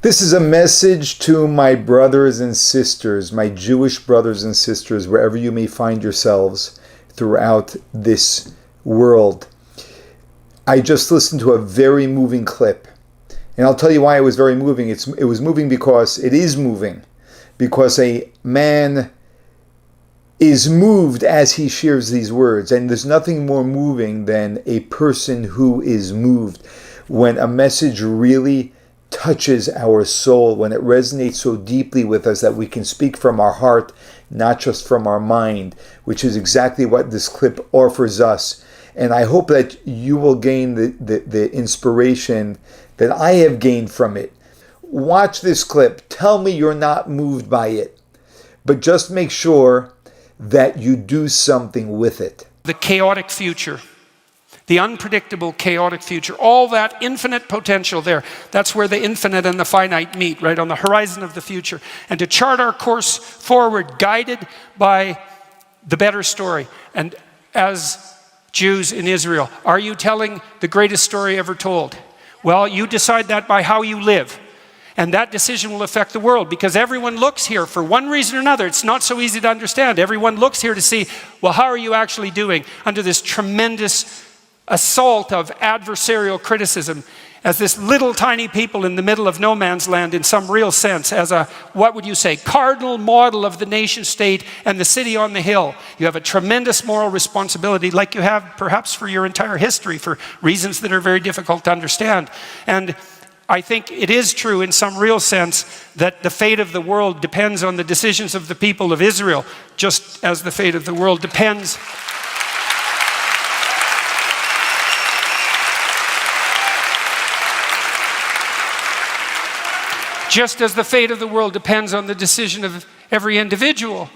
This is a message to my brothers and sisters, my Jewish brothers and sisters, wherever you may find yourselves throughout this world. I just listened to a very moving clip. And I'll tell you why it was very moving. It was moving because it is moving. Because a man is moved as he shares these words. And there's nothing more moving than a person who is moved. When a message really touches our soul, when it resonates so deeply with us that we can speak from our heart, not just from our mind, which is exactly what this clip offers us. And I hope that you will gain the inspiration that I have gained from it. Watch this clip. Tell me you're not moved by it, but just make sure that you do something with it. The chaotic future. The unpredictable, chaotic future, all that infinite potential there. That's where the infinite and the finite meet, right on the horizon of the future. And to chart our course forward, guided by the better story. And as Jews in Israel, are you telling the greatest story ever told? Well, you decide that by how you live. And that decision will affect the world, because everyone looks here for one reason or another. It's not so easy to understand. Everyone looks here to see, well, how are you actually doing under this tremendous assault of adversarial criticism, as this little tiny people in the middle of no man's land, in some real sense, as a, what would you say, cardinal model of the nation state and the city on the hill. You have a tremendous moral responsibility, like you have perhaps for your entire history, for reasons that are very difficult to understand. And I think it is true in some real sense that the fate of the world depends on the decisions of the people of Israel, just as the fate of the world depends on the decision of every individual.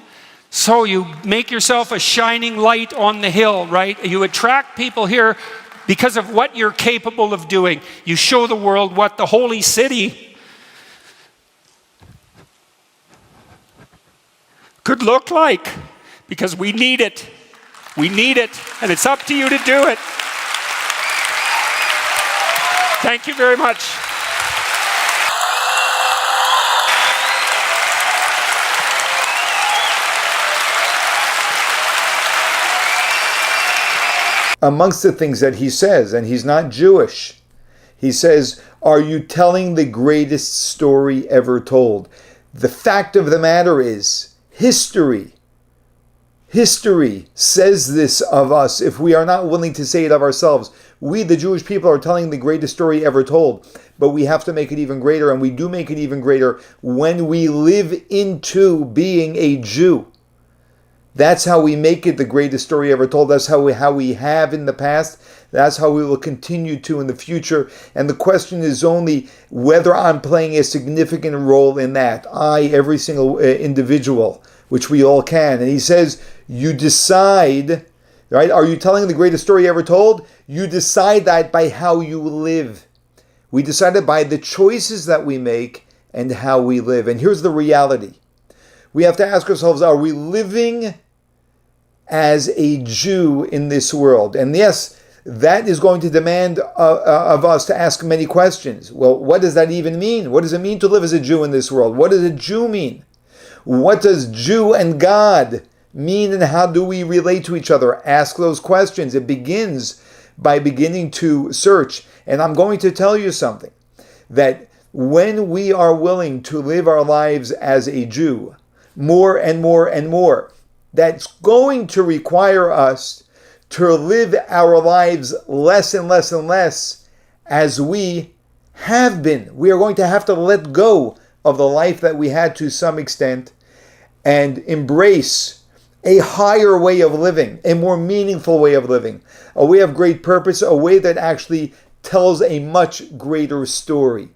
So you make yourself a shining light on the hill, right? You attract people here because of what you're capable of doing. You show the world what the holy city could look like, because we need it. We need it, and it's up to you to do it. Thank you very much. Amongst the things that he says, and he's not Jewish, he says, are you telling the greatest story ever told? The fact of the matter is, history says this of us if we are not willing to say it of ourselves. We, the Jewish people, are telling the greatest story ever told, but we have to make it even greater, and we do make it even greater when we live into being a Jew. That's how we make it the greatest story ever told. That's how we have in the past. That's how we will continue to in the future. And the question is only whether I'm playing a significant role in that. Every single individual, which we all can. And he says, you decide, right? Are you telling the greatest story ever told? You decide that by how you live. We decide it by the choices that we make and how we live. And here's the reality. We have to ask ourselves, are we living as a Jew in this world? And yes, that is going to demand of us to ask many questions. Well, what does that even mean? What does it mean to live as a Jew in this world? What does a Jew mean? What does Jew and God mean, and how do we relate to each other? Ask those questions. It begins by beginning to search. And I'm going to tell you something, that when we are willing to live our lives as a Jew, more and more and more, that's going to require us to live our lives less and less and less as we have been. We are going to have to let go of the life that we had to some extent and embrace a higher way of living, a more meaningful way of living, a way of great purpose, a way that actually tells a much greater story.